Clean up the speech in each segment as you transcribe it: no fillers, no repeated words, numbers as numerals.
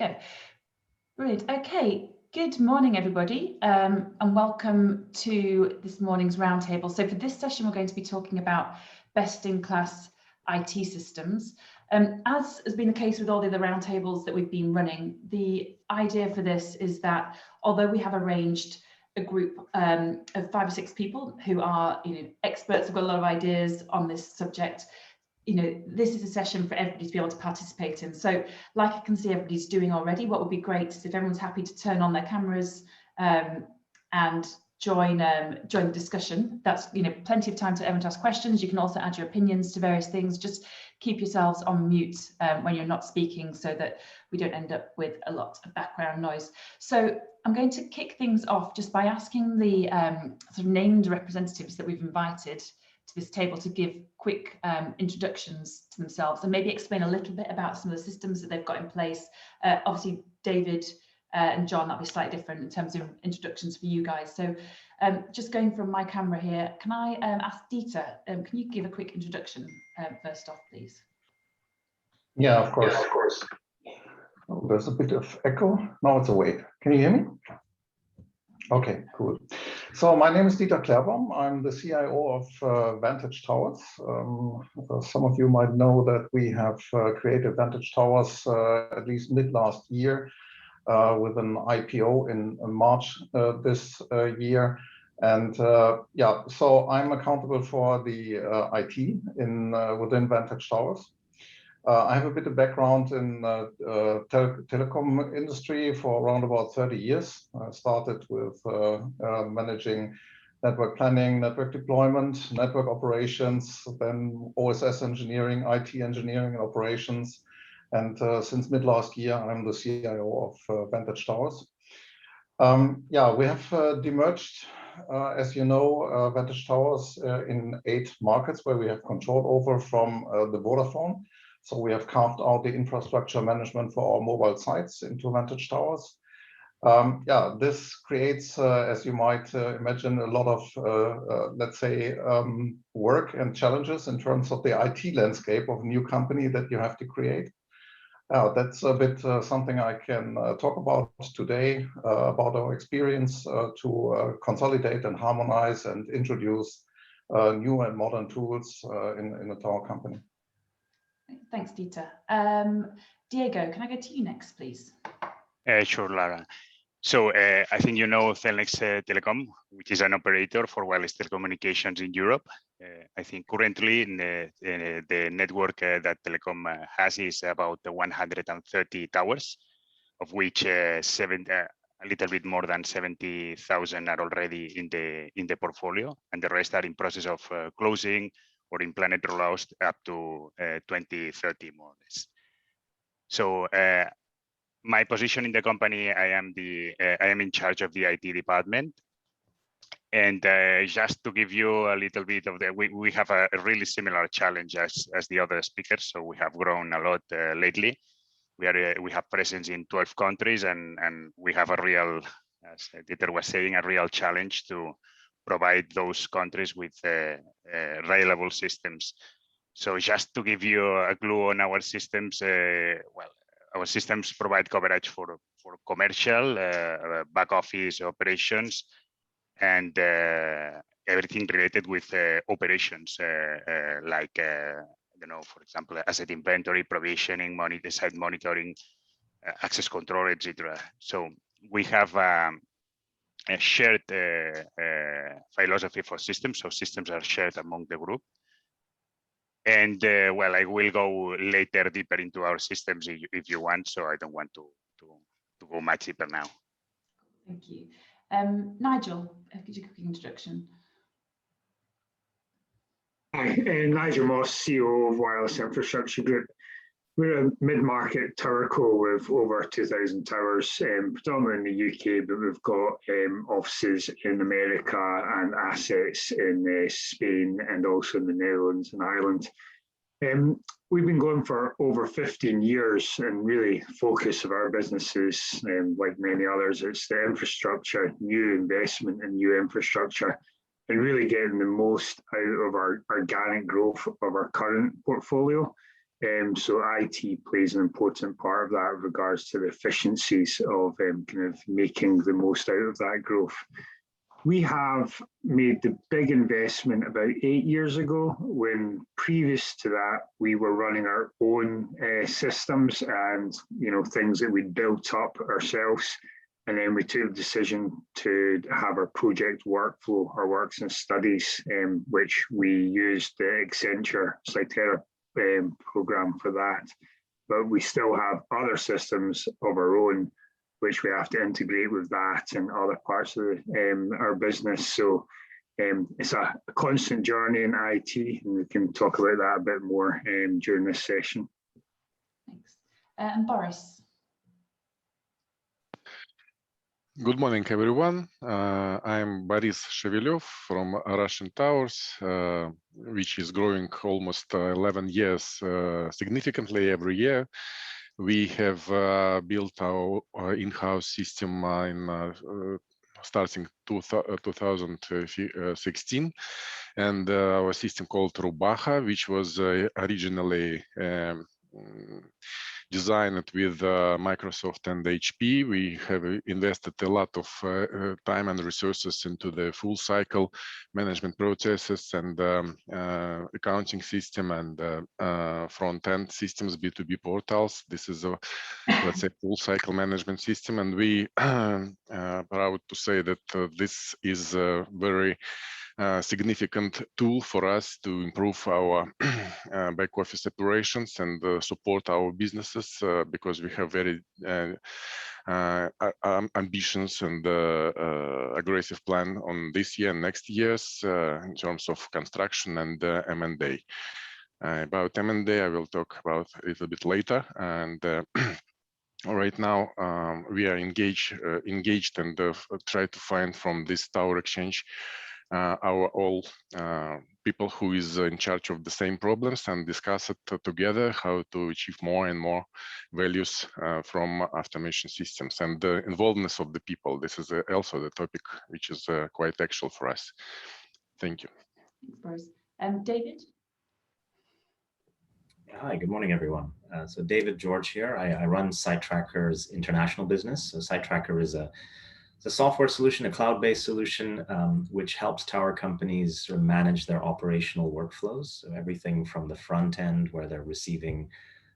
Go. Brilliant. Okay. Good morning, everybody, and welcome to this morning's roundtable. So for this session, we're going to be talking about best-in-class IT systems. As has been the case with all the other roundtables that we've been running, the idea for this is that although we have arranged a group of 5 or 6 people who are experts, have got a lot of ideas on this subject, this is a session for everybody to be able to participate in. So like I can see everybody's doing already, what would be great is if everyone's happy to turn on their cameras and join the discussion. That's plenty of time for everyone to ask questions. You can also add your opinions to various things. Just keep yourselves on mute when you're not speaking so that we don't end up with a lot of background noise. So I'm going to kick things off just by asking the sort of named representatives that we've invited to this table to give quick introductions to themselves and maybe explain a little bit about some of the systems that they've got in place. Obviously, David and John, that'll be slightly different in terms of introductions for you guys. So just going from my camera here, can I ask Dieter, can you give a quick introduction first off, please? Yeah, of course. Yeah, of course. Oh, there's a bit of echo. Now it's away. Can you hear me? Okay, cool. So my name is Dieter Klärbaum. I'm the CIO of Vantage Towers. Some of you might know that we have created Vantage Towers at least mid last year with an IPO in March this year. And yeah, so I'm accountable for the IT within Vantage Towers. I have a bit of background in telecom industry for around about 30 years. I started with managing network planning, network deployment, network operations, then OSS engineering, IT engineering and operations. And since mid last year, I'm the CIO of Vantage Towers. Yeah, we have demerged, as you know, Vantage Towers in 8 markets where we have control over from the Vodafone. So we have carved out the infrastructure management for our mobile sites into Vantage Towers. Yeah, this creates, as you might imagine, a lot of, let's say, work and challenges in terms of the IT landscape of a new company that you have to create. That's a bit something I can talk about today, about our experience to consolidate and harmonize and introduce new and modern tools in a tower company. Thanks, Dieter. Diego, can I go to you next, please? Sure, Lara. So I think you know Felix Telecom, which is an operator for wireless telecommunications in Europe. I think currently in the network that Telecom has is about 130 towers, of which a little bit more than 70,000 are already in the portfolio, and the rest are in process of closing or in planned rollouts up to 2030 more or less. So my position in the company, I am in charge of the IT department. And just to give you a little bit of we have a really similar challenge as the other speakers. So we have grown a lot lately. We have presence in 12 countries, and we have a real, as Dieter was saying, a real challenge to provide those countries with reliable systems. So just to give you a clue on our systems, well, our systems provide coverage for commercial, back office operations, and everything related with operations, like, for example, asset inventory, provisioning, site monitoring, access control, etc. So we have a shared philosophy for systems. So systems are shared among the group. And well, I will go later deeper into our systems if you want. So I don't want to go much deeper now. Thank you. Nigel, could you give an introduction? Hi, Nigel Moss, CEO of Wireless Infrastructure Group. We're a mid-market towerco with over 2,000 towers, predominantly in the UK, but we've got offices in America and assets in Spain and also in the Netherlands and Ireland. We've been going for over 15 years, and really focus of our businesses, like many others, it's the infrastructure, new investment in new infrastructure, and really getting the most out of our organic growth of our current portfolio. So IT plays an important part of that with regards to the efficiencies of kind of making the most out of that growth. We have made the big investment about 8 years ago, when previous to that, we were running our own systems and things that we built up ourselves. And then we took the decision to have our project workflow, our works and studies, which we used the Centria program for that. But we still have other systems of our own, which we have to integrate with that and other parts of our business. So it's a constant journey in IT, and we can talk about that a bit more during this session. Thanks. And Boris. Good morning, everyone. I'm Boris Shevelyov from Russian Towers, which is growing almost 11 years significantly every year. We have built our in-house system starting 2016, and our system called Rubaha, which was originally designed with Microsoft and HP. We have invested a lot of time and resources into the full cycle management processes and accounting system and front-end systems, B2B portals. This is a, let's say, full cycle management system. And we are proud to say that this is a very significant tool for us to improve our back office operations and support our businesses, because we have very ambitions and aggressive plan on this year and next years in terms of construction and M&A. About M&A, I will talk about a little bit later. And right now, we are engaged and try to find from this TowerXchange our all people who is in charge of the same problems and discuss it together how to achieve more and more values from automation systems and the involvement of the people. This is also the topic which is quite actual for us. Thank you. Thanks, Boris. David? Hi, good morning, everyone. So David George here. I run Sitetracker's international business. So Sitetracker is a software solution, a cloud-based solution, which helps tower companies sort of manage their operational workflows. So everything from the front end, where they're receiving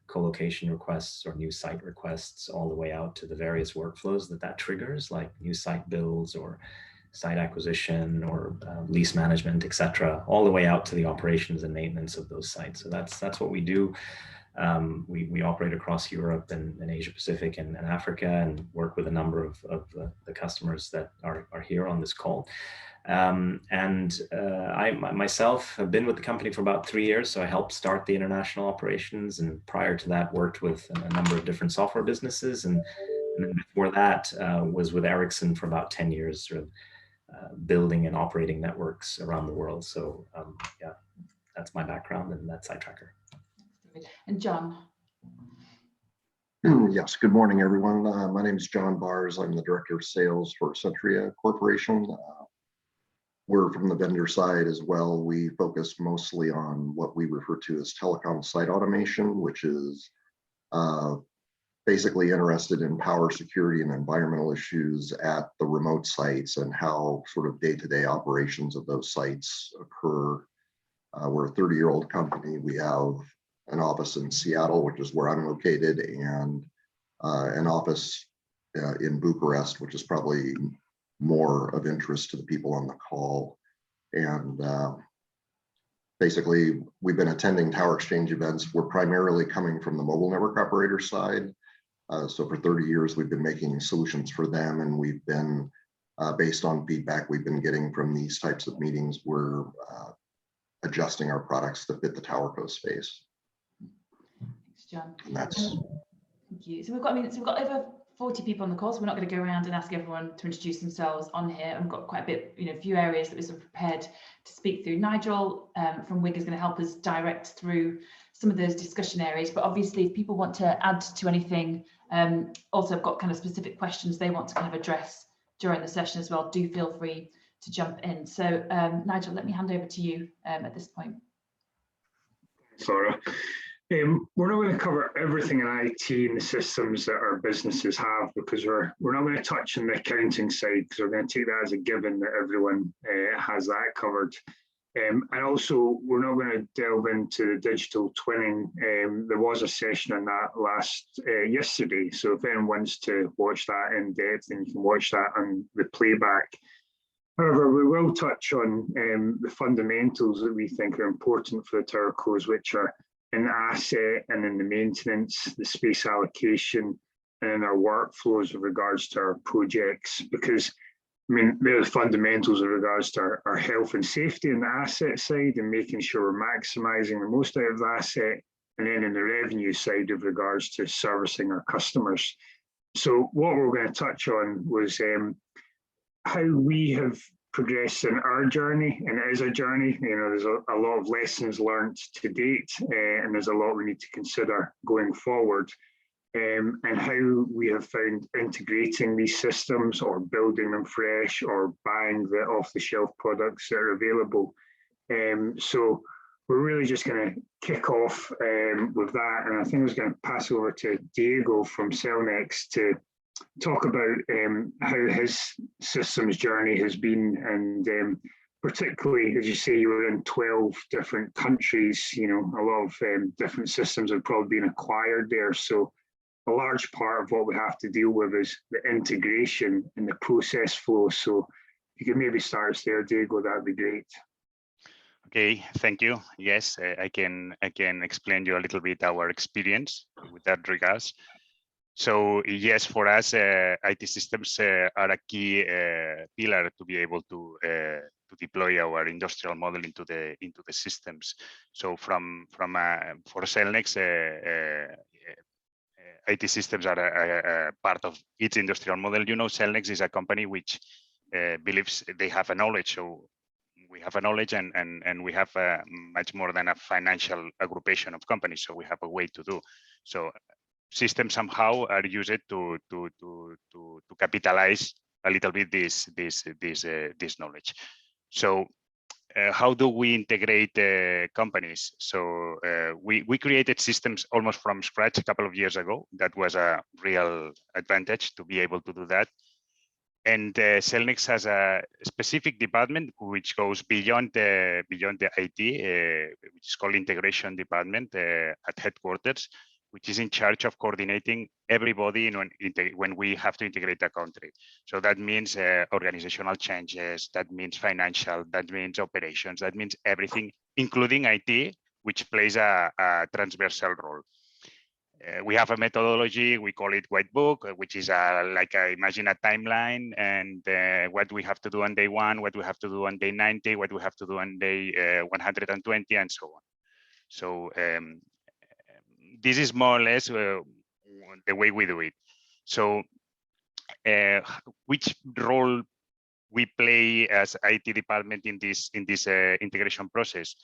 co-location requests or new site requests, all the way out to the various workflows that triggers, like new site builds or site acquisition or lease management, etc., all the way out to the operations and maintenance of those sites. So that's what we do. We operate across Europe and Asia Pacific and Africa, and work with a number of the customers that are here on this call. I myself have been with the company for about 3 years, so I helped start the international operations, and prior to that worked with a number of different software businesses, and then before that was with Ericsson for about 10 years, sort of building and operating networks around the world. So yeah, that's my background, and that's Sitetracker. And John. Yes, good morning, everyone. My name is John Bars. I'm the Director of Sales for Centria Corporation. We're from the vendor side as well. We focus mostly on what we refer to as telecom site automation, which is basically interested in power security and environmental issues at the remote sites and how sort of day-to-day operations of those sites occur. We're a 30-year-old company. We have an office in Seattle, which is where I'm located, and an office in Bucharest, which is probably more of interest to the people on the call. And basically, we've been attending TowerXchange events. We're primarily coming from the mobile network operator side. So for 30 years, we've been making solutions for them, and we've been, based on feedback we've been getting from these types of meetings, we're adjusting our products to fit the towerco space. Thanks, John. And that's thank you. So we've got over 40 people on the call, so we're not going to go around and ask everyone to introduce themselves on here. And we've got quite a bit, a few areas that we're sort of prepared to speak through. Nigel from WIG is going to help us direct through some of those discussion areas. But obviously, if people want to add to anything, also I've got kind of specific questions they want to kind of address during the session as well, do feel free to jump in. So Nigel, let me hand over to you at this point. Laura. We're not going to cover everything in IT and the systems that our businesses have, because we're not going to touch on the accounting side, because we're going to take that as a given that everyone has that covered. And also, we're not going to delve into the digital twinning. There was a session on that yesterday, so if anyone wants to watch that in depth, then you can watch that on the playback. However, we will touch on the fundamentals that we think are important for the towercos, which are in the asset and in the maintenance, the space allocation, and in our workflows with regards to our projects. Because, I mean, they're the fundamentals with regards to our health and safety in the asset side and making sure we're maximizing the most out of the asset, and then in the revenue side with regards to servicing our customers. So what we're going to touch on was how we have progressed in our journey, and it is a journey. You know, there's a lot of lessons learned to date, and there's a lot we need to consider going forward, and how we have found integrating these systems or building them fresh or buying the off-the-shelf products that are available. So we're really just going to kick off with that, and I think I was going to pass over to Diego from Cellnex to talk about how his systems journey has been, and particularly, as you say, you were in 12 different countries. You know, a lot of different systems have probably been acquired there. So a large part of what we have to deal with is the integration and the process flow. So if you could maybe start us there, Diego, that'd be great. Okay, thank you. Yes, I can explain you a little bit our experience with that regards. So yes, for us, IT systems are a key pillar to be able to deploy our industrial model into the systems. So for Cellnex, IT systems are a part of its industrial model. You know, Cellnex is a company which believes they have a knowledge. So we have a knowledge, and we have much more than a financial aggregation of companies. So we have a way to do. So systems somehow are used to capitalize a little bit this knowledge. So how do we integrate companies? So we created systems almost from scratch a couple of years ago. That was a real advantage to be able to do that. And Cellnex has a specific department which goes beyond the IT, which is called integration department at headquarters, which is in charge of coordinating everybody when we have to integrate a country. So that means organizational changes, that means financial, that means operations, that means everything, including IT, which plays a transversal role. We have a methodology, we call it White Book, which is imagine a timeline, and what we have to do on day 1, what we have to do on day 90, what we have to do on day 120, and so on. So this is more or less the way we do it. So which role we play as IT department in this integration process?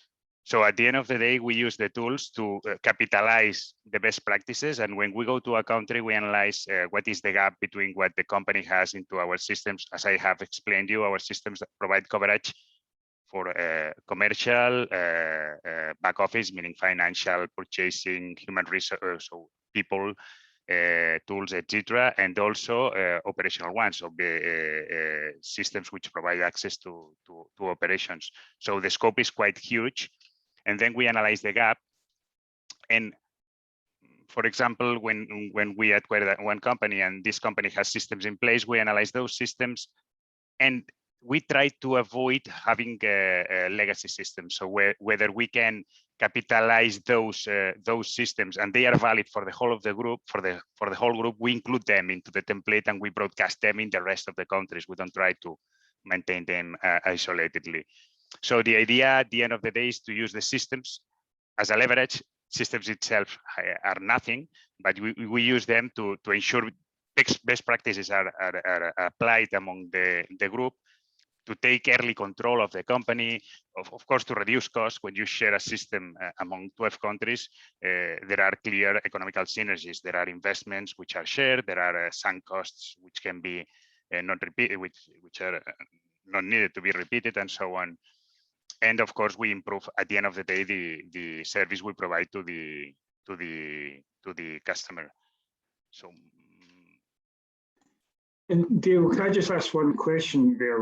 So at the end of the day, we use the tools to capitalize the best practices. And when we go to a country, we analyze what is the gap between what the company has into our systems. As I have explained you, our systems provide coverage for commercial, back office, meaning financial, purchasing, human resource, so people, tools, etc., and also operational ones, so systems which provide access to operations. So the scope is quite huge. And then we analyze the gap. And for example, when we acquire one company and this company has systems in place, we analyze those systems, and we try to avoid having legacy systems. So whether we can capitalize those systems, and they are valid for the whole of the group, for the whole group, we include them into the template and we broadcast them in the rest of the countries. We don't try to maintain them isolatedly. So the idea at the end of the day is to use the systems as a leverage. Systems itself are nothing, but we use them to ensure best practices are applied among the group, to take early control of the company, of course, to reduce costs. When you share a system among 12 countries, there are clear economical synergies. There are investments which are shared. There are sunk costs which can be not repeated, which are not needed to be repeated, and so on. And of course, we improve at the end of the day the service we provide to the customer. So. And Dale, can I just ask one question there?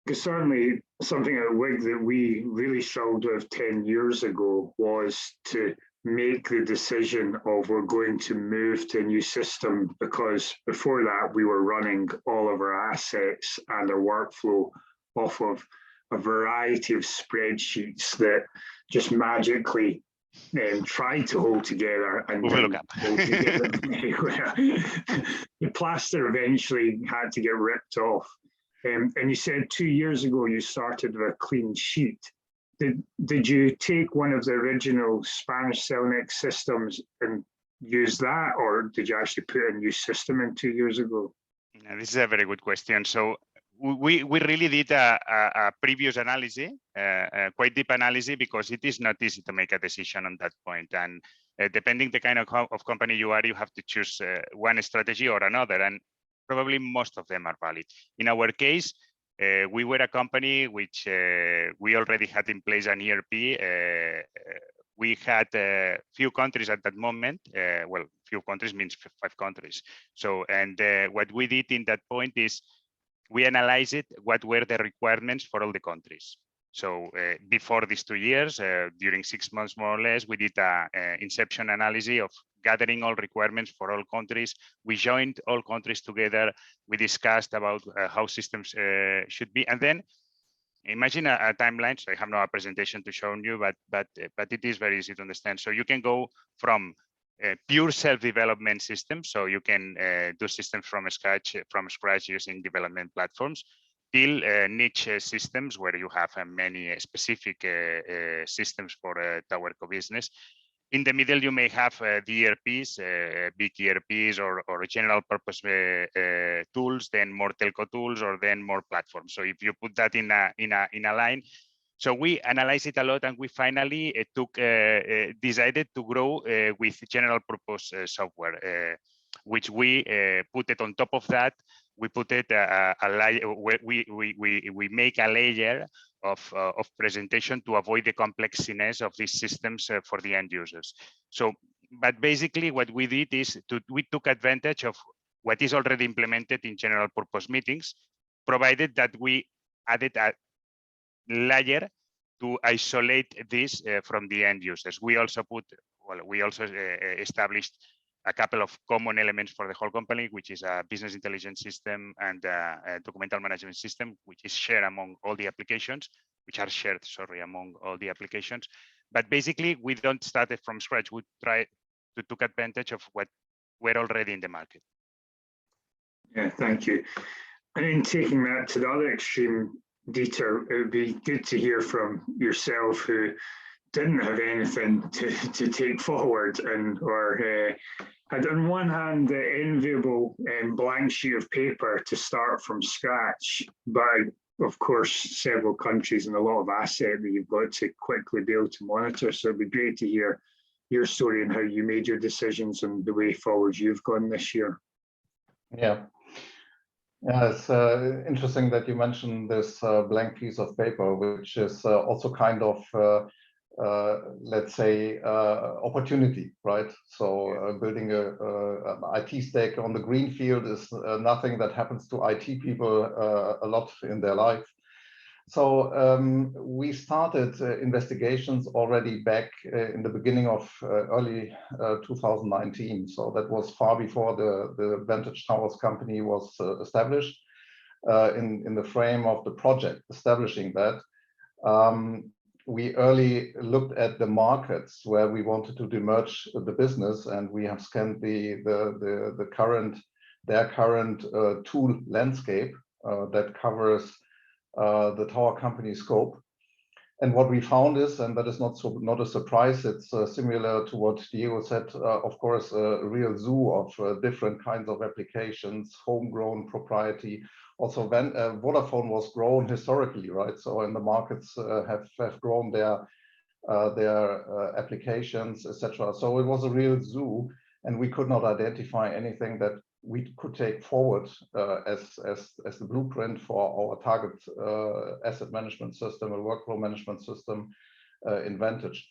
Because certainly something at WIG that we really struggled with 10 years ago was to make the decision of we're going to move to a new system, because before that we were running all of our assets and our workflow off of a variety of spreadsheets that just magically tried to hold together and hold together. The plaster eventually had to get ripped off. And you said 2 years ago you started with a clean sheet. Did you take one of the original Spanish Cellnex systems and use that, or did you actually put a new system in 2 years ago? This is a very good question. So we really did a previous analysis, quite deep analysis, because it is not easy to make a decision on that point. And depending the kind of company you are, you have to choose one strategy or another. And probably most of them are valid. In our case, we were a company which we already had in place an ERP. We had few countries at that moment. Well, few countries means 5 countries. So, and what we did in that point is we analyzed it, what were the requirements for all the countries. So before these 2 years, during 6 months more or less, we did a inception analysis of gathering all requirements for all countries. We joined all countries together. We discussed about how systems should be, and then imagine a timeline. So I have no presentation to show you, but it is very easy to understand. So you can go from pure self-development systems, so you can do systems from scratch using development platforms, till niche systems where you have many specific systems for TowerCo business. In the middle, you may have the ERPs, big ERPs or general purpose tools, then more telco tools, or then more platforms. So if you put that in a line, so we analyzed it a lot, and we finally decided to grow with general purpose software, which we put it on top of that. We put it a layer. We make a layer of presentation to avoid the complexness of these systems for the end users. So, but basically what we did is we took advantage of what is already implemented in general purpose meetings, provided that we added a layer to isolate this from the end users. We also established a couple of common elements for the whole company, which is a business intelligence system and a documental management system, which is shared among all the applications, among all the applications. But basically, we don't start it from scratch. We try to take advantage of what we're already in the market. Yeah, thank you. And in taking that to the other extreme, Dieter, it would be good to hear from yourself, who didn't have anything to take forward or had on one hand the enviable blank sheet of paper to start from scratch, but of course several countries and a lot of asset that you've got to quickly be able to monitor. So it'd be great to hear your story and how you made your decisions and the way forward you've gone this year. Yeah, it's interesting that you mentioned this blank piece of paper, which is also kind of let's say opportunity, right? So building a IT stack on the green field is nothing that happens to IT people a lot in their life. So we started investigations already back in the beginning of early 2019. So that was far before the Vantage Towers company was established in the frame of the project establishing that. We early looked at the markets where we wanted to demerge the business, and we have scanned their current tool landscape that covers the tower company scope. And what we found is, and that is not a surprise, it's similar to what Diego said, of course, a real zoo of different kinds of applications, homegrown, proprietary. Also, Vodafone was grown historically, right? So, and the markets have grown their applications, etc. So it was a real zoo, and we could not identify anything that we could take forward as the blueprint for our target asset management system, a workflow management system in Vantage.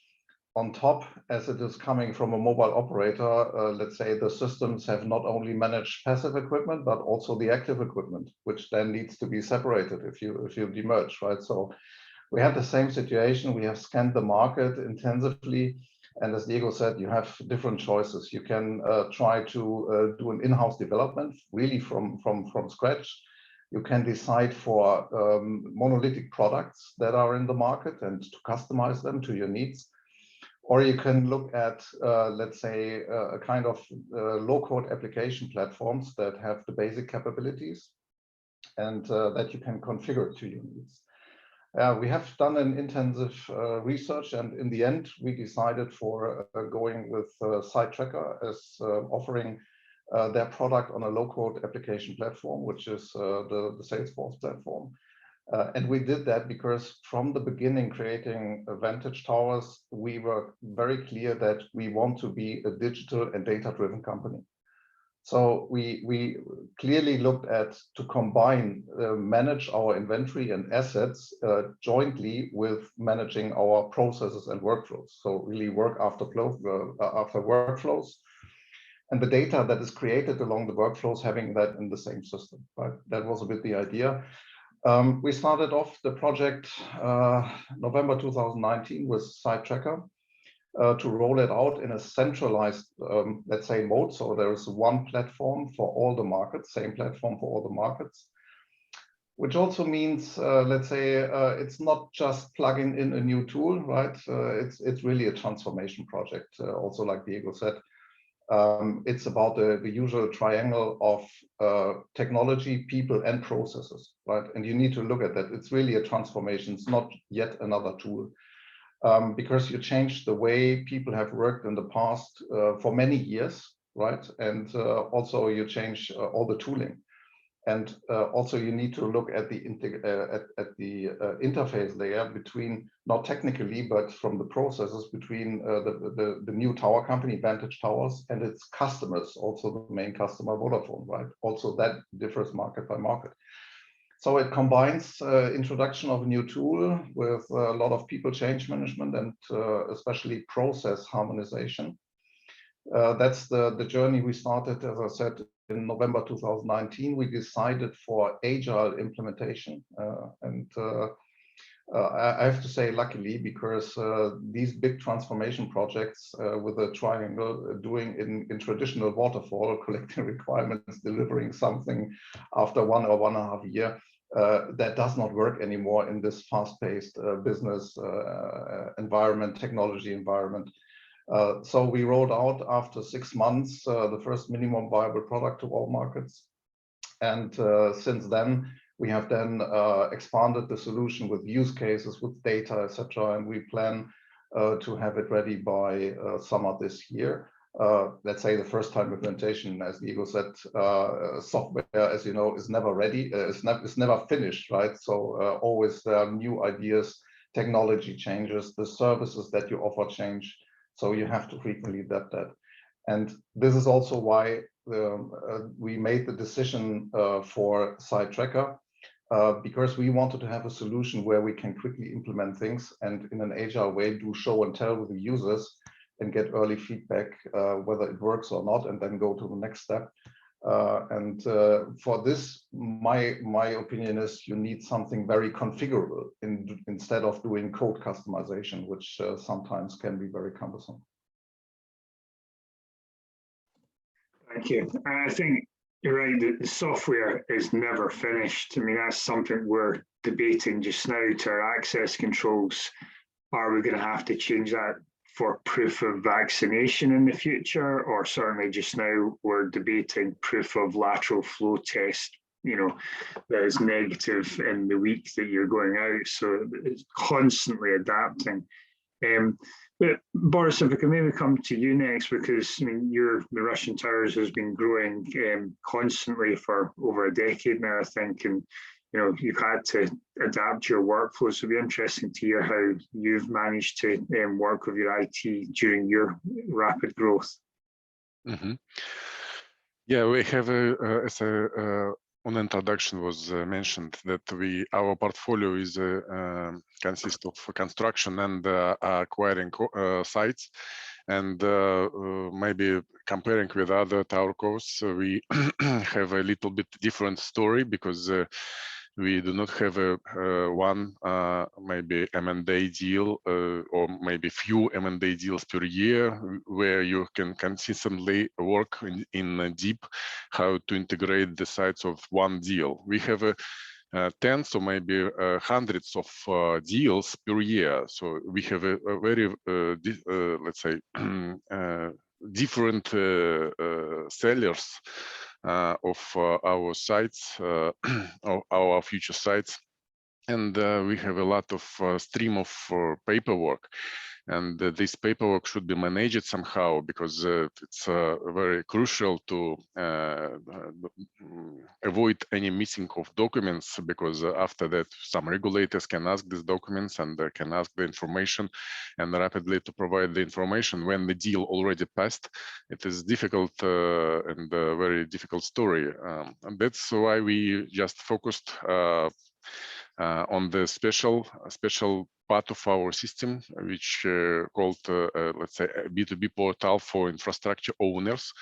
on top, as it is coming from a mobile operator, let's say the systems have not only managed passive equipment, but also the active equipment, which then needs to be separated if you demerge, right? So we had the same situation. We have scanned the market intensively. And as Diego said, you have different choices. You can try to do an in-house development, really from scratch. You can decide for monolithic products that are in the market and to customize them to your needs. Or you can look at, let's say, a kind of low-code application platforms that have the basic capabilities and that you can configure to your needs. We have done an intensive research, and in the end, we decided for going with Sitetracker as offering their product on a low-code application platform, which is the Salesforce platform. And we did that because from the beginning, creating Vantage Towers, we were very clear that we want to be a digital and data-driven company. So we clearly looked at to combine, manage our inventory and assets jointly with managing our processes and workflows. So really work after workflows, and the data that is created along the workflows, having that in the same system, right? That was a bit the idea. We started off the project November 2019 with Sitetracker to roll it out in a centralized, let's say, mode. So there is one platform for all the markets, same platform for all the markets, which also means, let's say, it's not just plugging in a new tool, right? It's really a transformation project, also like Diego said. It's about the usual triangle of technology, people, and processes, right? And you need to look at that. It's really a transformation. It's not yet another tool, because you change the way people have worked in the past for many years, right? And also you change all the tooling. And also you need to look at the interface layer between, not technically, but from the processes between the new tower company, Vantage Towers, and its customers, also the main customer, Vodafone, right? Also that differs market by market. So it combines introduction of a new tool with a lot of people change management and especially process harmonization. That's the journey we started, as I said, in November 2019. We decided for agile implementation. I have to say, luckily, because these big transformation projects with a triangle doing in traditional waterfall, collecting requirements, delivering something after 1 or 1.5 years, that does not work anymore in this fast-paced business environment, technology environment. So we rolled out after 6 months the first minimum viable product to all markets. And since then, we have then expanded the solution with use cases, with data, etc. And we plan to have it ready by summer this year. Let's say the first time implementation, as Diego said, software, as you know, is never ready. It's never finished, right? So always there are new ideas, technology changes, the services that you offer change. So you have to frequently adapt that. And this is also why we made the decision for Sitetracker, because we wanted to have a solution where we can quickly implement things and in an agile way do show and tell with the users and get early feedback whether it works or not, and then go to the next step. For this, my opinion is you need something very configurable instead of doing code customization, which sometimes can be very cumbersome. Thank you. I think you're right that the software is never finished. I mean, that's something we're debating just now to our access controls. Are we going to have to change that for proof of vaccination in the future, or certainly just now we're debating proof of lateral flow test, you know, that is negative in the week that you're going out. So it's constantly adapting. But Boris, if we can maybe come to you next, because I mean, the Russian Towers has been growing constantly for over a decade now, I think, and you know, you've had to adapt your workflow. So it'll be interesting to hear how you've managed to work with your IT during your rapid growth. Mm-hmm. Yeah, we have, as on introduction was mentioned that our portfolio is consists of construction and acquiring sites, and maybe comparing with other towercos, we have a little bit different story, because we do not have a one maybe M&A deal or maybe few M&A deals per year where you can consistently work in deep how to integrate the sites of one deal. We have tens or maybe hundreds of deals per year. So we have a very, let's say, different sellers of our sites, of our future sites. And we have a lot of stream of paperwork. And this paperwork should be managed somehow, because it's very crucial to avoid any missing of documents, because after that some regulators can ask these documents and can ask the information, and rapidly to provide the information when the deal already passed. It is difficult and a very difficult story. And that's why we just focused on the special part of our system, which called, let's say, a B2B portal for infrastructure owners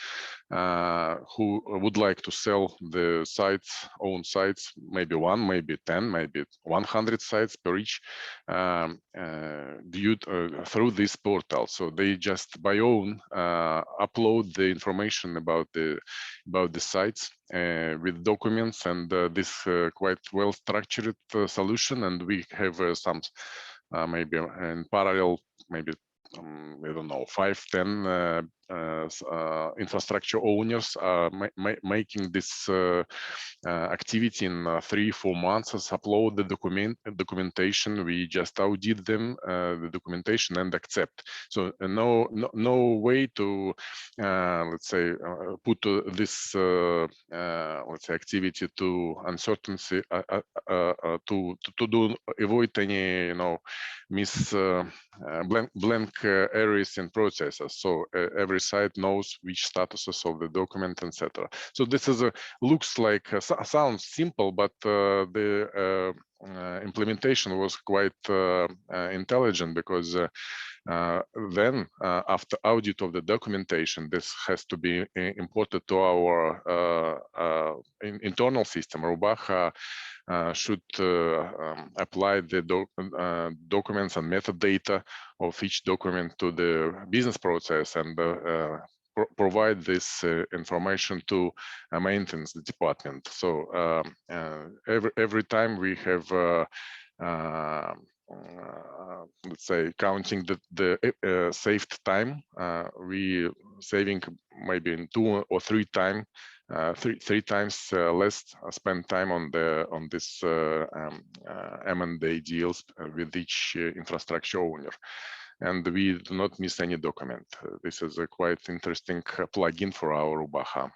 who would like to sell the sites, own sites, maybe one, maybe 10, maybe 100 sites per each, through this portal. So they just by own upload the information about the sites with documents, and this quite well structured solution. And we have some maybe in parallel, maybe I don't know, 5-10 infrastructure owners are making this activity in 3-4 months. Upload the documentation. We just audit them, the documentation, and accept. So no way to let's say put this let's say activity to uncertainty to avoid any blank areas in processes. So every site knows which statuses of the document, etc. So this is looks like sounds simple, but the implementation was quite intelligent, because then after audit of the documentation, this has to be imported to our internal system. Rubaha should apply the documents and metadata of each document to the business process, and provide this information to a maintenance department. So every time we have let's say counting the saved time, we saving maybe in 2 or 3 times. Three times less spend time on this M&A deals with each infrastructure owner, and we do not miss any document. This is a quite interesting plugin for our Rubaha.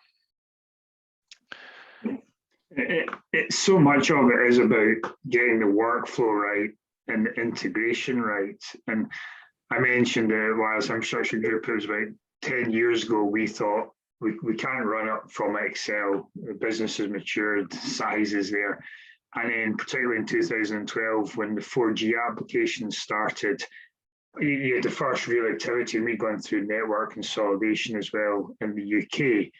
So much of it is about getting the workflow right and the integration right. And I mentioned the Wireless Infrastructure Group, it was about 10 years ago, we thought we can't run up from Excel. The business has matured, size is there. And then particularly in 2012, when the 4G applications started, you had the first real activity, and we'd gone through network consolidation as well in the UK.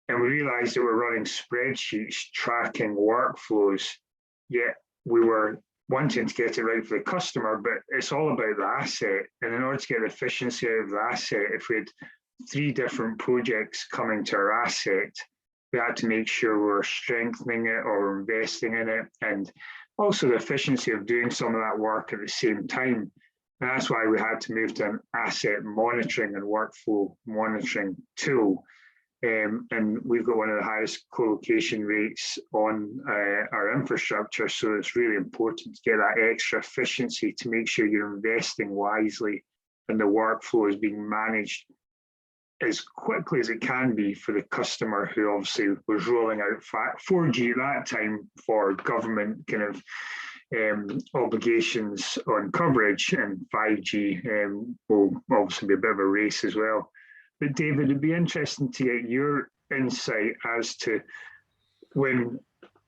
And we realized that we're running spreadsheets tracking workflows, yet we were wanting to get it right for the customer, but it's all about the asset. And in order to get the efficiency out of the asset, if we had 3 different projects coming to our asset, we had to make sure we're strengthening it or investing in it, and also the efficiency of doing some of that work at the same time. And that's why we had to move to an asset monitoring and workflow monitoring tool. And we've got one of the highest co-location rates on our infrastructure. So it's really important to get that extra efficiency to make sure you're investing wisely and the workflow is being managed as quickly as it can be for the customer, who obviously was rolling out 4G at that time for government kind of obligations on coverage, and 5G will obviously be a bit of a race as well. But David, it'd be interesting to get your insight as to when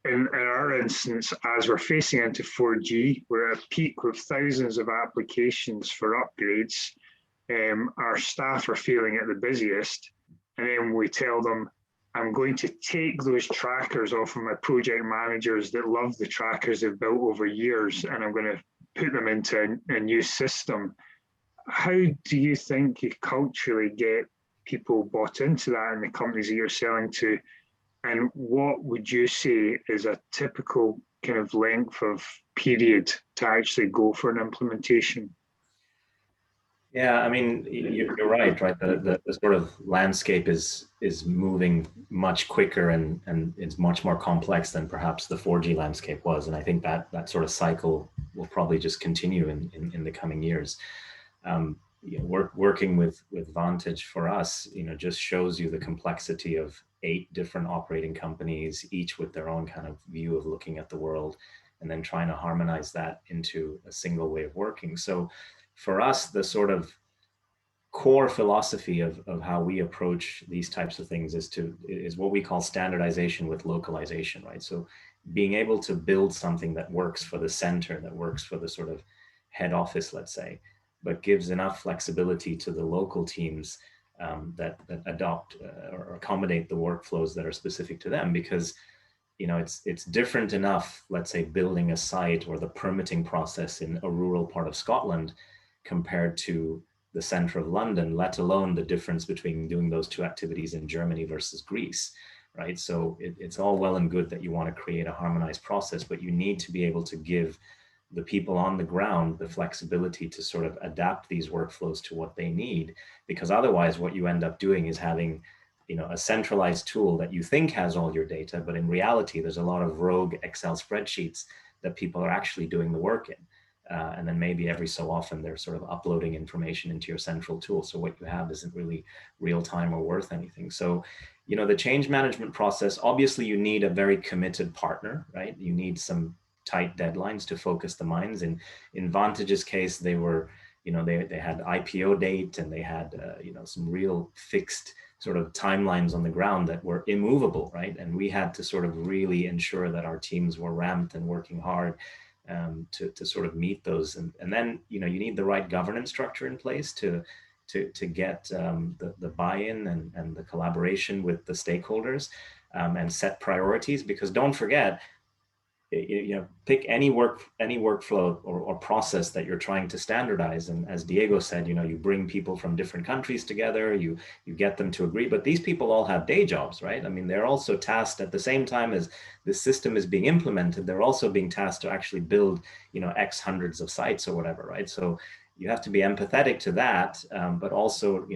in our instance, as we're facing into 4G, we're at a peak with thousands of applications for upgrades. Our staff are feeling at the busiest, and then we tell them, I'm going to take those trackers off of my project managers that love the trackers they've built over years, and I'm going to put them into a new system. How do you think you culturally get people bought into that in the companies that you're selling to? And what would you say is a typical kind of length of period to actually go for an implementation? Yeah, I mean, you're right? The sort of landscape is moving much quicker, and it's much more complex than perhaps the 4G landscape was. And I think that sort of cycle will probably just continue in the coming years. Working with Vantage for us, just shows you the complexity of 8 different operating companies, each with their own kind of view of looking at the world, and then trying to harmonize that into a single way of working. So for us, the sort of core philosophy of how we approach these types of things is what we call standardization with localization, right? So being able to build something that works for the center, that works for the sort of head office, let's say, but gives enough flexibility to the local teams that adopt or accommodate the workflows that are specific to them. Because it's different enough, let's say, building a site or the permitting process in a rural part of Scotland compared to the center of London, let alone the difference between doing those 2 activities in Germany versus Greece, right? So it's all well and good that you want to create a harmonized process, but you need to be able to give the people on the ground the flexibility to sort of adapt these workflows to what they need, because otherwise what you end up doing is having a centralized tool that you think has all your data, but in reality there's a lot of rogue Excel spreadsheets that people are actually doing the work in. And then maybe every so often they're sort of uploading information into your central tool. So what you have isn't really real time or worth anything. So, the change management process, obviously you need a very committed partner, right? You need some tight deadlines to focus the minds. In Vantage's case, they were, they had IPO date, and they had, some real fixed sort of timelines on the ground that were immovable, right? And we had to sort of really ensure that our teams were ramped and working hard to sort of meet those. And then, you need the right governance structure in place to get the buy-in and the collaboration with the stakeholders, and set priorities. Because don't forget, pick any workflow or process that you're trying to standardize. And as Diego said, you bring people from different countries together, you get them to agree, but these people all have day jobs, right? I mean, they're also tasked at the same time as this system is being implemented, they're also being tasked to actually build, X hundreds of sites or whatever, right? So you have to be empathetic to that, but also,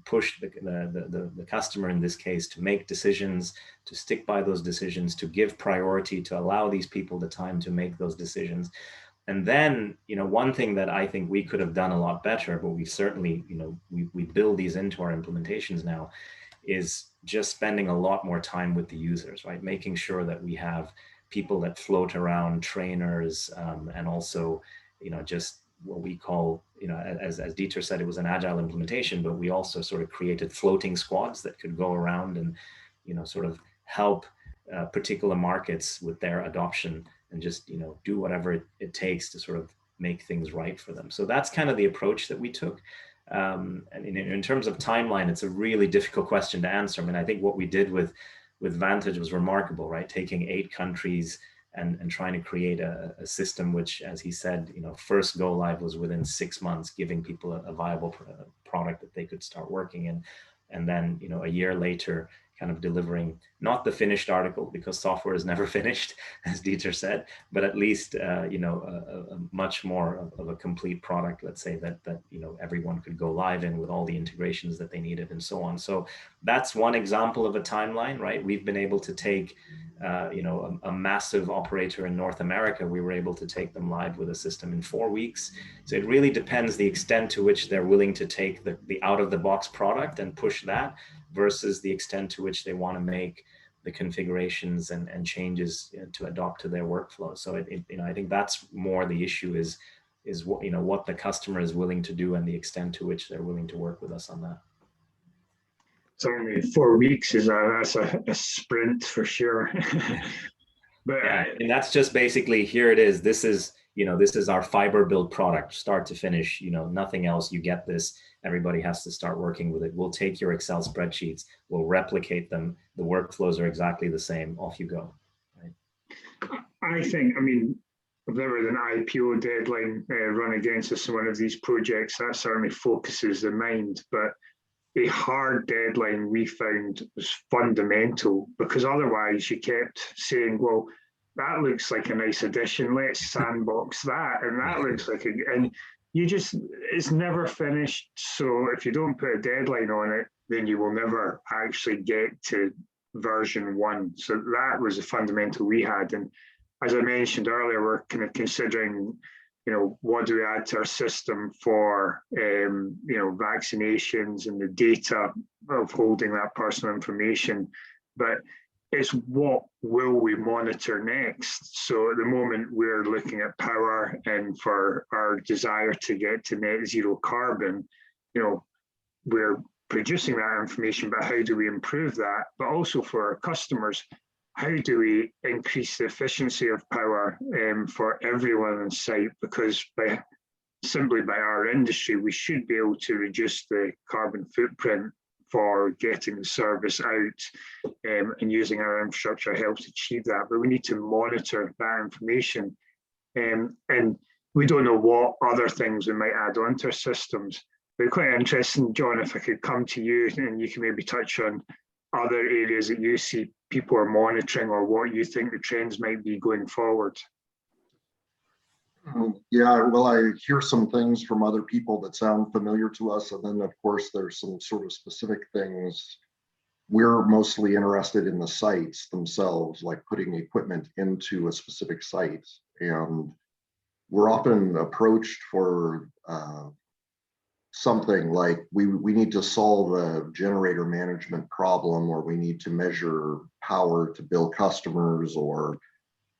push the customer in this case to make decisions, to stick by those decisions, to give priority, to allow these people the time to make those decisions. And then, one thing that I think we could have done a lot better, but we certainly, we build these into our implementations now, is just spending a lot more time with the users, right? Making sure that we have people that float around, trainers, and also, just what we call, as Dieter said, it was an agile implementation, but we also sort of created floating squads that could go around and, sort of help particular markets with their adoption, and just, do whatever it takes to sort of make things right for them. So that's kind of the approach that we took. And in terms of timeline, it's a really difficult question to answer. I mean, I think what we did with Vantage was remarkable, right? Taking 8 countries and trying to create a system which, as he said, first go live was within 6 months, giving people a viable product that they could start working in. And then, a year later, kind of delivering not the finished article, because software is never finished, as Dieter said, but at least, a much more of a complete product, let's say, that everyone could go live in with all the integrations that they needed and so on. So that's one example of a timeline, right? We've been able to take, a massive operator in North America, we were able to take them live with a system in 4 weeks. So it really depends the extent to which they're willing to take the out-of-the-box product and push that, versus the extent to which they want to make the configurations and changes to adopt to their workflow. So I think that's more the issue is what, what the customer is willing to do and the extent to which they're willing to work with us on that. Certainly 4 weeks is that's a sprint for sure. But yeah, and that's just basically, here it is. This is, this is our fiber build product, start to finish, nothing else. You get this. Everybody has to start working with it. We'll take your Excel spreadsheets, we'll replicate them. The workflows are exactly the same. Off you go. Right? I think, I mean, I've never had an IPO deadline run against us in one of these projects. That certainly focuses the mind, but a hard deadline we found was fundamental, because otherwise you kept saying, well, that looks like a nice addition, let's sandbox that, and that looks like and it's never finished. So if you don't put a deadline on it, then you will never actually get to version 1. So that was a fundamental we had. And as I mentioned earlier, we're kind of considering, what do we add to our system for, vaccinations and the data of holding that personal information. But it's what will we monitor next? So at the moment, we're looking at power, and for our desire to get to net zero carbon, we're producing that information, but how do we improve that? But also for our customers, how do we increase the efficiency of power for everyone on site? Because simply by our industry, we should be able to reduce the carbon footprint for getting the service out, and using our infrastructure helps achieve that. But we need to monitor that information, and we don't know what other things we might add onto our systems. But quite interesting, John, if I could come to you and you can maybe touch on other areas that you see people are monitoring, or what you think the trends might be going forward. Yeah, well, I hear some things from other people that sound familiar to us. And then of course, there's some sort of specific things. We're mostly interested in the sites themselves, like putting equipment into a specific site. And we're often approached for something like we need to solve a generator management problem, or we need to measure power to bill customers, or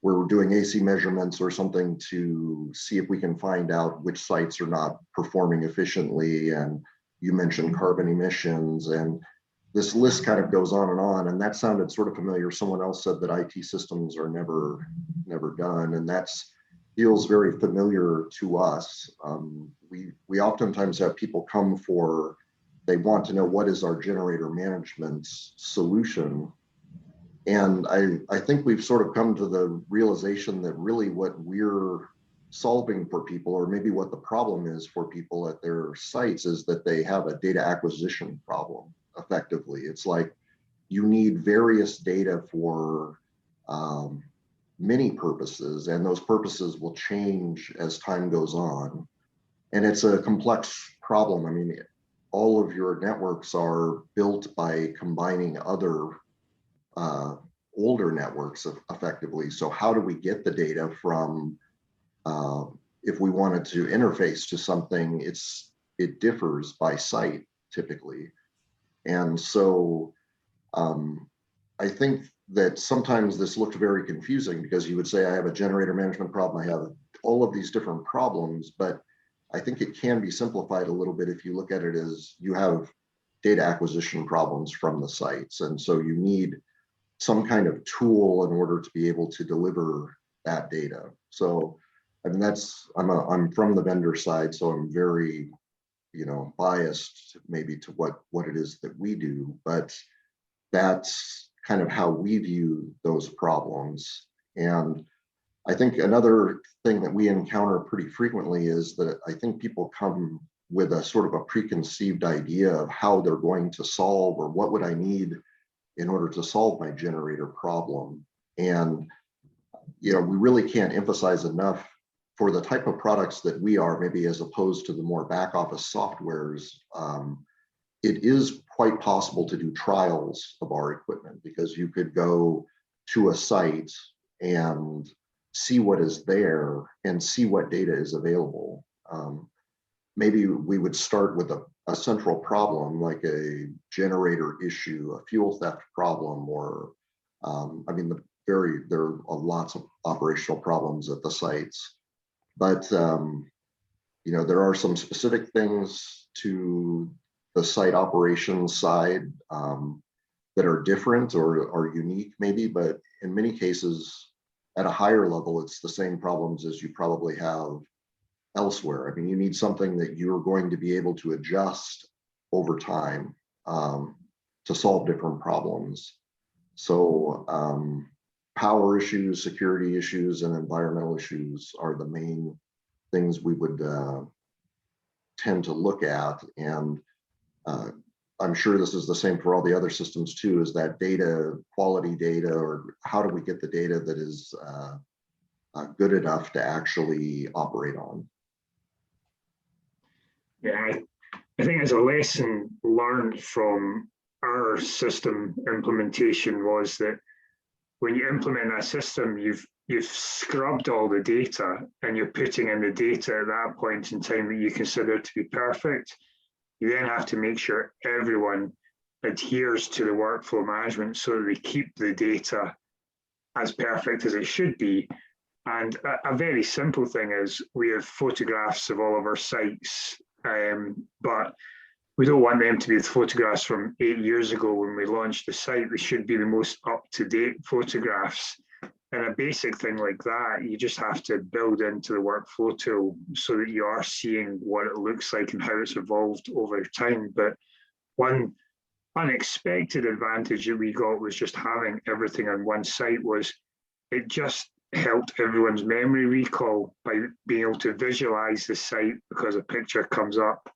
we're doing AC measurements or something to see if we can find out which sites are not performing efficiently. And you mentioned carbon emissions, and this list kind of goes on, and that sounded sort of familiar. Someone else said that IT systems are never done, and that's feels very familiar to us. We oftentimes have people come they want to know what is our generator management solution. And I think we've sort of come to the realization that really what we're solving for people, or maybe what the problem is for people at their sites, is that they have a data acquisition problem, effectively. It's like you need various data for many purposes, and those purposes will change as time goes on. And it's a complex problem. I mean, all of your networks are built by combining other older networks effectively. So how do we get the data from, if we wanted to interface to something, it differs by site typically. And so I think that sometimes this looked very confusing, because you would say, I have a generator management problem, I have all of these different problems, but I think it can be simplified a little bit if you look at it as you have data acquisition problems from the sites. And so you need some kind of tool in order to be able to deliver that data. So, I mean, I'm from the vendor side, so I'm very, biased maybe to what it is that we do, but that's kind of how we view those problems. And I think another thing that we encounter pretty frequently is that I think people come with a sort of a preconceived idea of how they're going to solve, or what would I need in order to solve my generator problem. And, we really can't emphasize enough, for the type of products that we are, maybe as opposed to the more back office softwares, it is quite possible to do trials of our equipment, because you could go to a site and see what is there and see what data is available. Maybe we would start with a central problem, like a generator issue, a fuel theft problem, or I mean, there are lots of operational problems at the sites, but there are some specific things to the site operations side that are different or are unique maybe, but in many cases, at a higher level, it's the same problems as you probably have elsewhere. I mean, you need something that you're going to be able to adjust over time to solve different problems. So power issues, security issues, and environmental issues are the main things we would tend to look at. And I'm sure this is the same for all the other systems too, is that data, quality data, or how do we get the data that is good enough to actually operate on? Yeah, I think as a lesson learned from our system implementation was that when you implement a system, you've scrubbed all the data and you're putting in the data at that point in time that you consider to be perfect. You then have to make sure everyone adheres to the workflow management so that they keep the data as perfect as it should be. And a very simple thing is we have photographs of all of our sites, but we don't want them to be the photographs from 8 years ago when we launched the site. They should be the most up-to-date photographs. And a basic thing like that, you just have to build into the workflow tool so that you are seeing what it looks like and how it's evolved over time. But one unexpected advantage that we got was just having everything on one site was it just helped everyone's memory recall by being able to visualize the site because a picture comes up.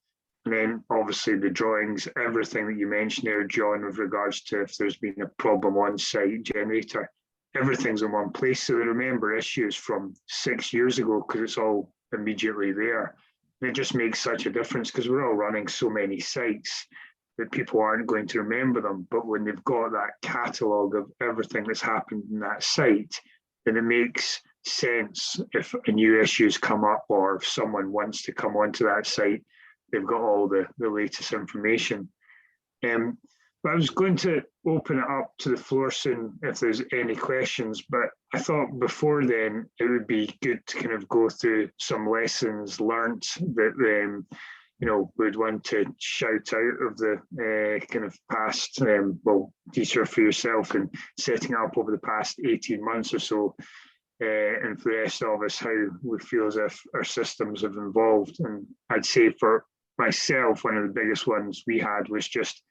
And then obviously the drawings, everything that you mentioned there, John, with regards to if there's been a problem on site generator, everything's in one place. So they remember issues from 6 years ago because it's all immediately there. And it just makes such a difference because we're all running so many sites that people aren't going to remember them. But when they've got that catalog of everything that's happened in that site, then it makes sense if a new issue's come up or if someone wants to come onto that site, they've got all the latest information. But I was going to open it up to the floor soon if there's any questions, but I thought before then it would be good to kind of go through some lessons learned that we'd want to shout out of the kind of past, well, Dieter, for yourself and setting up over the past 18 months or so, and for the rest of us, how we feel as if our systems have evolved. And I'd say for myself, one of the biggest ones we had was just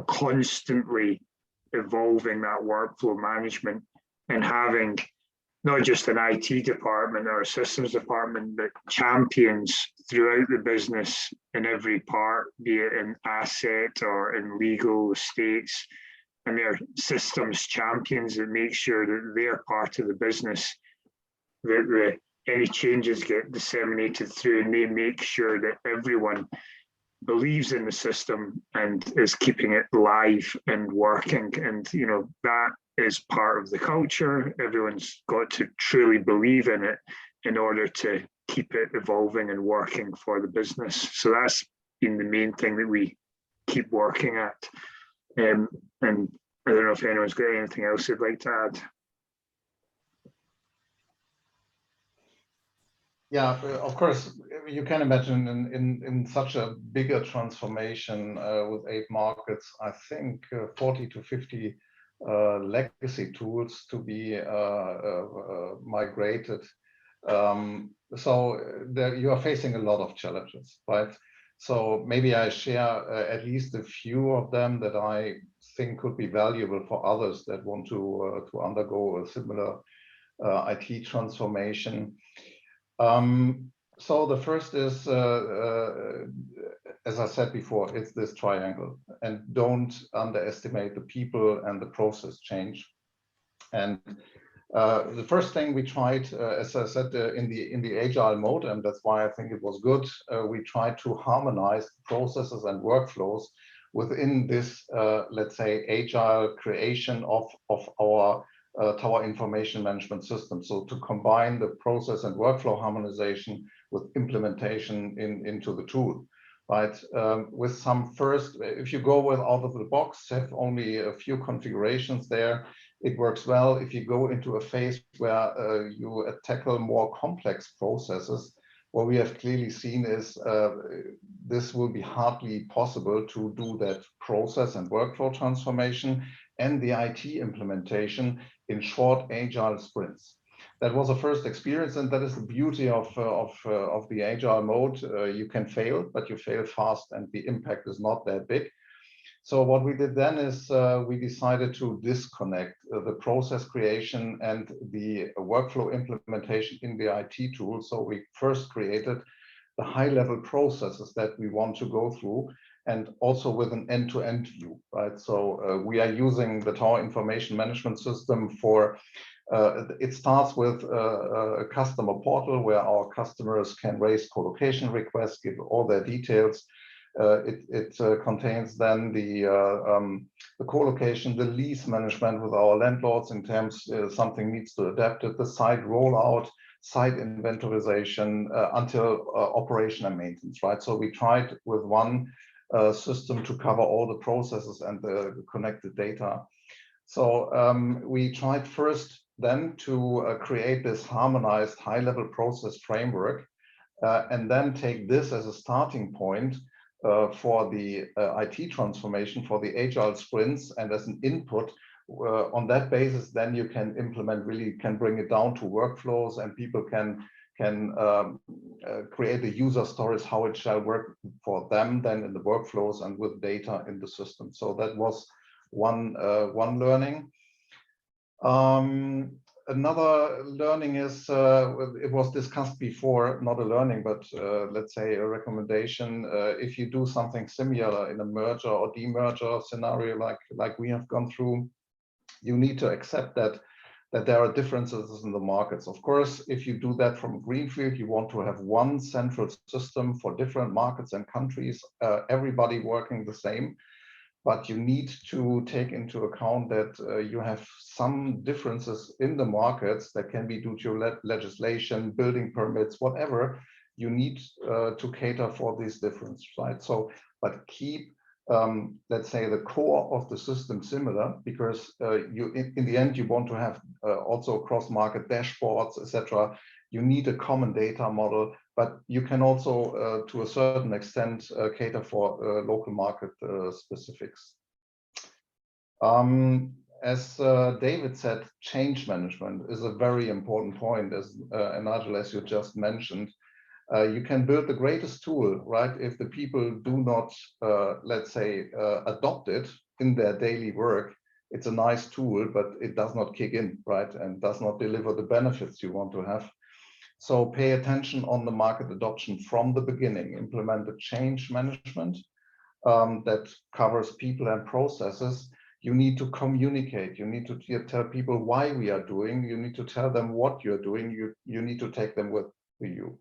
constantly evolving that workflow management and having not just an IT department or a systems department, but champions throughout the business in every part, be it in asset or in legal estates, and they're systems champions that make sure that they're part of the business, that any changes get disseminated through, and they make sure that everyone believes in the system and is keeping it live and working. And that is part of the culture. Everyone's got to truly believe in it in order to keep it evolving and working for the business. So that's been the main thing that we keep working at. And I don't know if anyone's got anything else they'd like to add. Yeah, of course, you can imagine in such a bigger transformation with 8 markets, I think 40 to 50 legacy tools to be migrated. So you are facing a lot of challenges, right? So maybe I share at least a few of them that I think could be valuable for others that want to undergo a similar IT transformation. So the first is, as I said before, it's this triangle, and don't underestimate the people and the process change. And the first thing we tried, as I said, in the agile mode, and that's why I think it was good, we tried to harmonize processes and workflows within this, let's say, agile creation of our Tower information management system. So to combine the process and workflow harmonization with implementation into the tool, right? With some first, if you go with out of the box, have only a few configurations there, it works well. If you go into a phase where you tackle more complex processes, what we have clearly seen is this will be hardly possible to do that process and workflow transformation and the IT implementation in short agile sprints. that was a first experience, and that is the beauty of the agile mode. You can fail, but you fail fast, and the impact is not that big. So what we did then is we decided to disconnect the process creation and the workflow implementation in the IT tool. So we first created the high-level processes that we want to go through, and also with an end-to-end view, right? So we are using the Tower Information Management System for, it starts with a customer portal where our customers can raise co-location requests, give all their details. It contains then the co-location, the lease management with our landlords in terms something needs to adapt it, the site rollout, site inventorization until operation and maintenance, right? So we tried with one system to cover all the processes and the connected data. So we tried first then to create this harmonized high-level process framework and then take this as a starting point for the IT transformation, for the agile sprints, and as an input. On that basis, then you can implement, really can bring it down to workflows, and people can create the user stories, how it shall work for them then in the workflows and with data in the system. So that was one learning. Another learning is, it was discussed before, not a learning, but let's say a recommendation. If you do something similar in a merger or demerger scenario like we have gone through, you need to accept that there are differences in the markets. Of course, if you do that from greenfield, you want to have one central system for different markets and countries, everybody working the same. But you need to take into account that you have some differences in the markets that can be due to legislation, building permits, whatever. You need to cater for these differences, right? So, but keep, let's say, the core of the system similar, because you, in the end, you want to have also cross-market dashboards, etc. You need a common data model, but you can also, to a certain extent, cater for local market specifics. As David said, change management is a very important point, and Nigel, as you just mentioned. You can build the greatest tool, right? If the people do not, let's say, adopt it in their daily work, it's a nice tool, but it does not kick in, right? And does not deliver the benefits you want to have. So pay attention on the market adoption from the beginning. Implement the change management that covers people and processes. You need to communicate. You need to tell people why we are doing. You need to tell them what you're doing. You need to take them with you.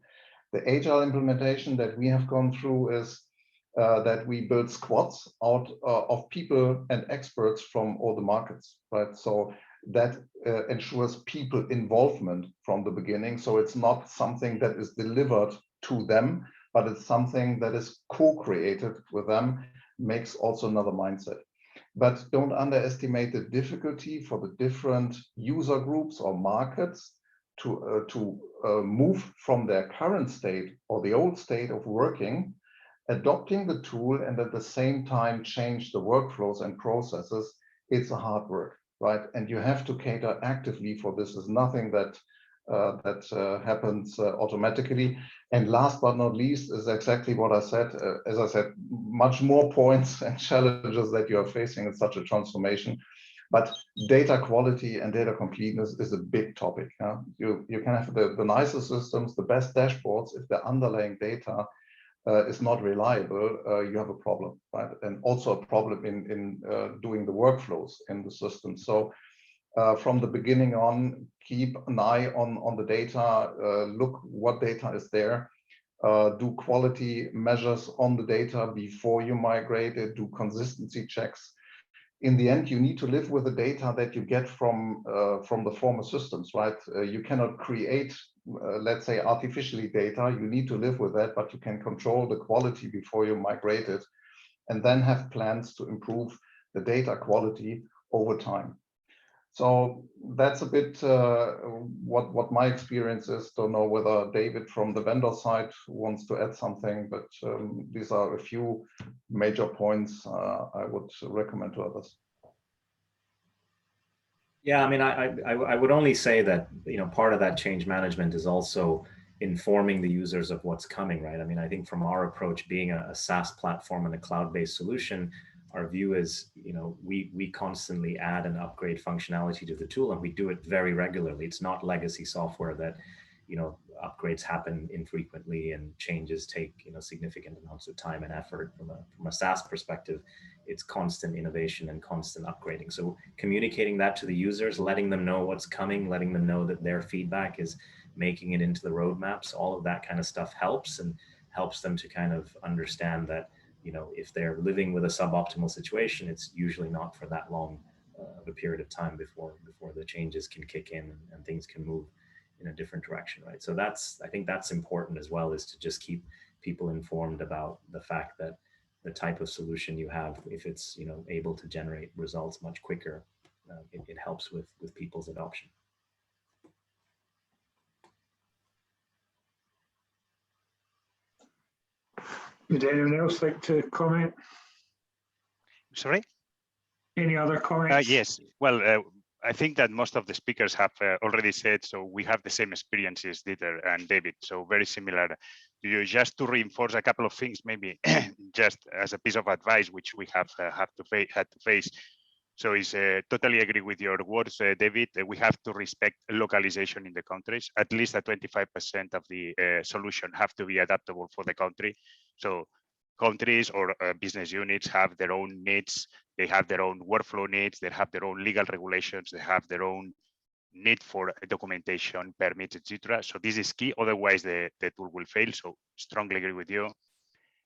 The agile implementation that we have gone through is that we build squads out of people and experts from all the markets, right? So that ensures people involvement from the beginning. So it's not something that is delivered to them, but it's something that is co-created with them, makes also another mindset. But don't underestimate the difficulty for the different user groups or markets to move from their current state or the old state of working, adopting the tool, and at the same time change the workflows and processes. It's a hard work, right? And you have to cater actively for this. Is nothing that happens automatically. And last but not least is exactly what I said. As I said, much more points and challenges that you are facing in such a transformation. But data quality and data completeness is a big topic. You can have the nicest systems, the best dashboards. If the underlying data is not reliable, you have a problem, right? And also a problem in doing the workflows in the system. So from the beginning on, keep an eye on the data, look what data is there, do quality measures on the data before you migrate it, do consistency checks. In the end, you need to live with the data that you get from the former systems, right? You cannot create, let's say, artificially data. You need to live with that, but you can control the quality before you migrate it, and then have plans to improve the data quality over time. So that's a bit what my experience is. Don't know whether David from the vendor side wants to add something, but these are a few major points I would recommend to others. Yeah, I mean, I would only say that, you know, part of that change management is also informing the users of what's coming, right? I mean, I think from our approach, being a SaaS platform and a cloud-based solution, our view is, you know, we constantly add and upgrade functionality to the tool, and we do it very regularly. It's not legacy software that, you know, upgrades happen infrequently and changes take, you know, significant amounts of time and effort. From a SaaS perspective, it's constant innovation and constant upgrading. So communicating that to the users, letting them know what's coming, letting them know that their feedback is making it into the roadmaps, all of that kind of stuff helps, and helps them to kind of understand that, you know, if they're living with a suboptimal situation, it's usually not for that long of a period of time before the changes can kick in and things can move in a different direction, right? So I think that's important as well, is to just keep people informed about the fact that the type of solution you have, if it's, you know, able to generate results much quicker, it helps with people's adoption. Would anyone else like to comment? Sorry? Any other comments? Yes. Well, I think that most of the speakers have already said, so we have the same experiences, Dieter and David, so very similar to you. Just to reinforce a couple of things, maybe just as a piece of advice, which we have had to face. So is totally agree with your words, David. We have to respect localization in the countries. At least 25% of the solution have to be adaptable for the country. So countries or business units have their own needs. They have their own workflow needs. They have their own legal regulations. They have their own need for documentation, permits, etc. So this is key. Otherwise, the tool will fail. So strongly agree with you.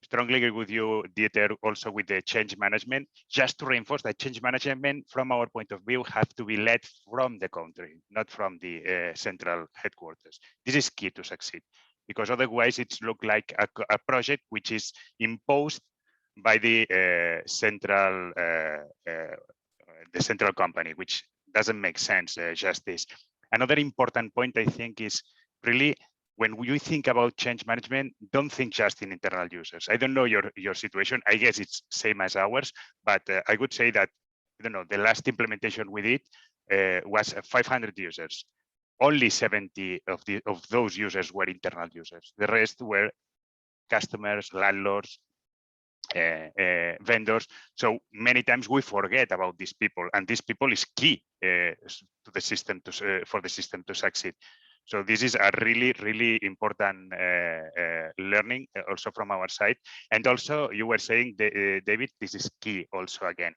Strongly agree with you, Dieter, also with the change management. Just to reinforce that change management, from our point of view, have to be led from the country, not from the central headquarters. This is key to succeed, because otherwise it's look like a project which is imposed by the central company, which doesn't make sense. Just this. Another important point, I think, is really, when you think about change management, don't think just in internal users. I don't know your situation. I guess it's same as ours, but I would say that, I don't know, the last implementation we did was 500 users. Only 70 of those users were internal users. The rest were customers, landlords, vendors. So many times we forget about these people, and these people is key to the system for the system to succeed. So this is a really, really important learning also from our side. And also you were saying, David, this is key also again.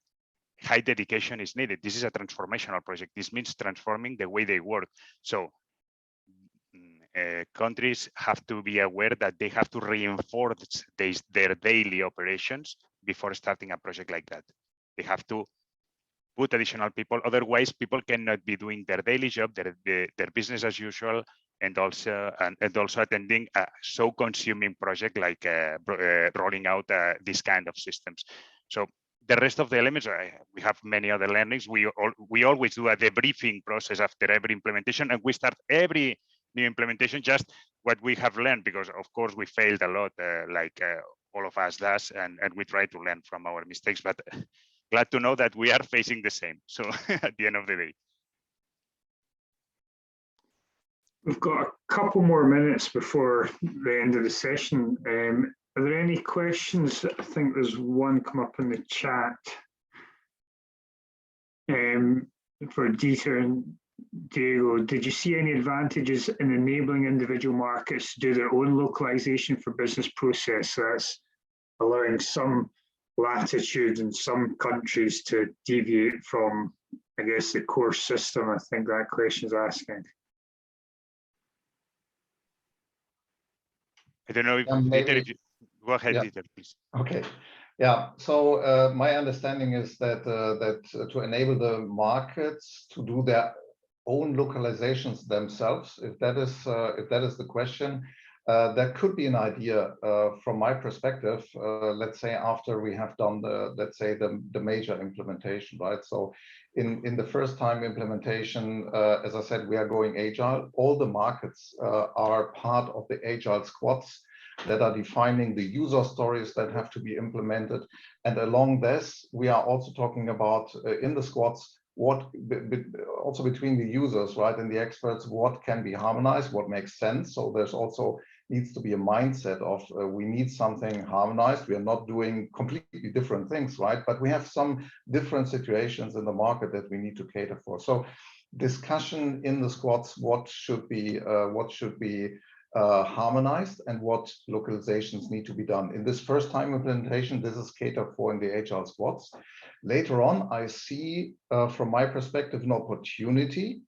High dedication is needed. This is a transformational project. This means transforming the way they work. So countries have to be aware that they have to reinforce their daily operations before starting a project like that. They have to put additional people. Otherwise, people cannot be doing their daily job, their business as usual, and also attending a so consuming project like rolling out these kind of systems. So the rest of the elements, we have many other learnings. We always do a debriefing process after every implementation, and we start every new implementation just what we have learned, because of course we failed a lot, like all of us does, and we try to learn from our mistakes. But glad to know that we are facing the same. So at the end of the day. We've got a couple more minutes before the end of the session. Are there any questions? I think there's one come up in the chat for Dieter and Diego. Did you see any advantages in enabling individual markets to do their own localization for business process? That's allowing some latitude in some countries to deviate from, I guess, the core system. I think that question is asking. I don't know if Dieter, if you go ahead, yeah. Dieter, please. Okay. Yeah. So my understanding is that to enable the markets to do their own localizations themselves, if that is the question, that could be an idea from my perspective. Let's say after we have done the major implementation, right? So in the first time implementation, as I said, we are going agile. All the markets are part of the agile squads that are defining the user stories that have to be implemented. And along this, we are also talking about in the squads what, also between the users, right, and the experts, what can be harmonized, what makes sense. So there's also needs to be a mindset of we need something harmonized. We are not doing completely different things, right? But we have some different situations in the market that we need to cater for. So discussion in the squads, what should be harmonized and what localizations need to be done. In this first time implementation, this is catered for in the agile squads. Later on, I see from my perspective an opportunity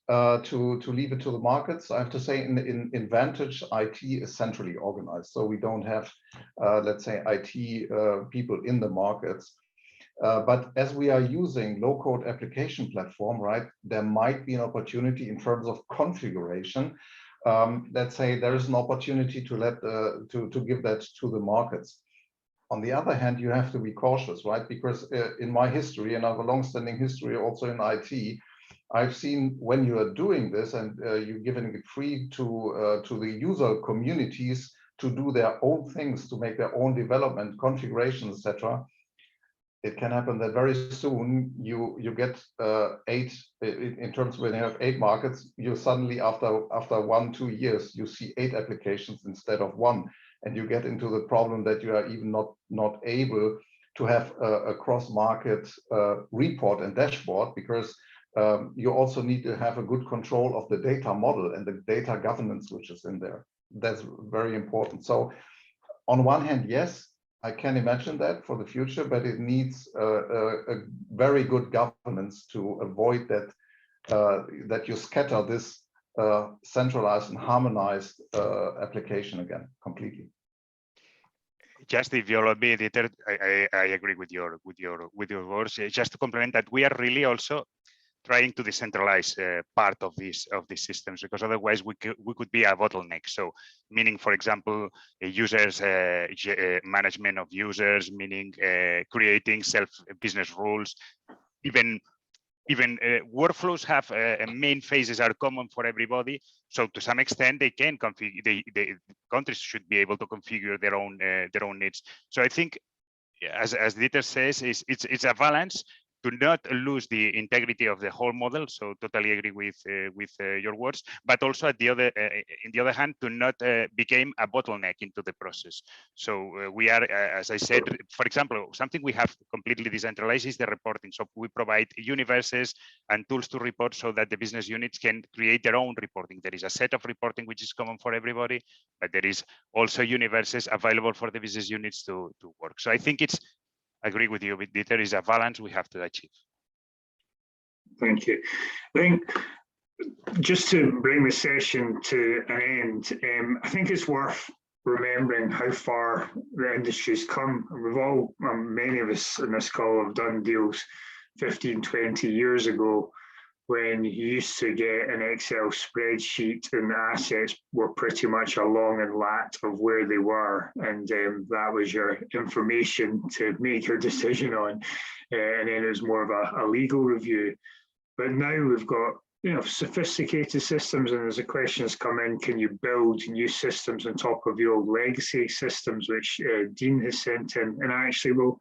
to leave it to the markets. I have to say in Vantage, IT is centrally organized. So we don't have, let's say, IT people in the markets. But as we are using low-code application platform, right, there might be an opportunity in terms of configuration. Let's say there is an opportunity to give that to the markets. On the other hand, you have to be cautious, right? Because in my history, and I have a long-standing history also in IT, I've seen when you are doing this and you're giving it free to the user communities to do their own things, to make their own development, configurations, etc. It can happen that very soon you get 8 in terms when you have 8 markets, you suddenly after 1-2 years you see 8 applications instead of 1, and you get into the problem that you are even not able to have a cross-market report and dashboard, because you also need to have a good control of the data model and the data governance which is in there. That's very important. So on one hand, yes, I can imagine that for the future, but it needs a very good governance to avoid that that you scatter this centralized and harmonized application again completely. Just if you allow me, Dieter, I agree with your words. Just to complement that, we are really also trying to decentralize part of these systems, because otherwise we could be a bottleneck. So meaning, for example, users management of users, meaning creating self-business rules, even workflows have main phases are common for everybody. So to some extent, they can configure. The countries should be able to configure their own needs. So I think, as Dieter says, it's a balance to not lose the integrity of the whole model. So totally agree with your words, but also in the other hand, to not become a bottleneck into the process. So we are, as I said, for example, something we have completely decentralized is the reporting. So we provide universes and tools to report so that the business units can create their own reporting. There is a set of reporting which is common for everybody, but there is also universes available for the business units to work. So I think I agree with you, but there is a balance we have to achieve. Thank you. I think just to bring the session to an end, I think it's worth remembering how far the industry's come. We've all, many of us in this call have done deals 15, 20 years ago, when you used to get an Excel spreadsheet and the assets were pretty much along and lat of where they were. And that was your information to make your decision on. And then it was more of a legal review. But now we've got, sophisticated systems, and as the questions come in, can you build new systems on top of the old legacy systems, which Dean has sent in? And actually, well,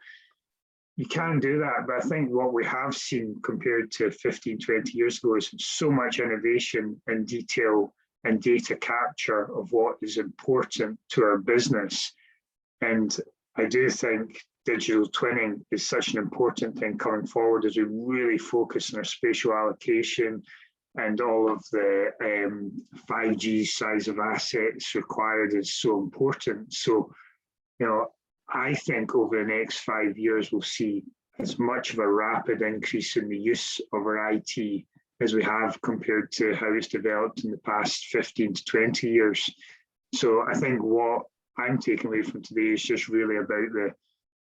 you can do that, but I think what we have seen compared to 15, 20 years ago is so much innovation and detail and data capture of what is important to our business. And I do think digital twinning is such an important thing coming forward as we really focus on our spatial allocation and all of the 5G size of assets required is so important. So, I think over the next 5 years, we'll see as much of a rapid increase in the use of our IT as we have compared to how it's developed in the past 15 to 20 years. So I think what I'm taking away from today is just really about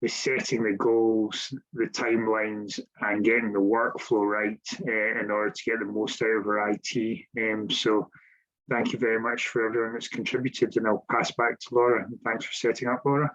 the setting the goals, the timelines, and getting the workflow right in order to get the most out of our IT. So thank you very much for everyone that's contributed, and I'll pass back to Laura. Thanks for setting up, Laura.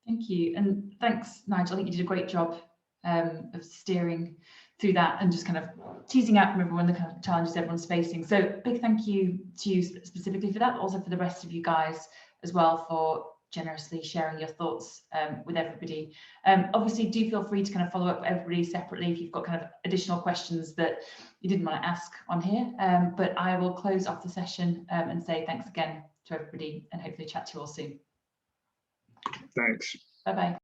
Thank you, and thanks, Nigel. I think you did a great job of steering through that and just kind of teasing out from everyone the kind of challenges everyone's facing. So big thank you to you specifically for that, but also for the rest of you guys as well for generously sharing your thoughts with everybody. Obviously, do feel free to kind of follow up with everybody separately if you've got kind of additional questions that you didn't want to ask on here. But I will close off the session and say thanks again to everybody and hopefully chat to you all soon. Thanks. Bye-bye.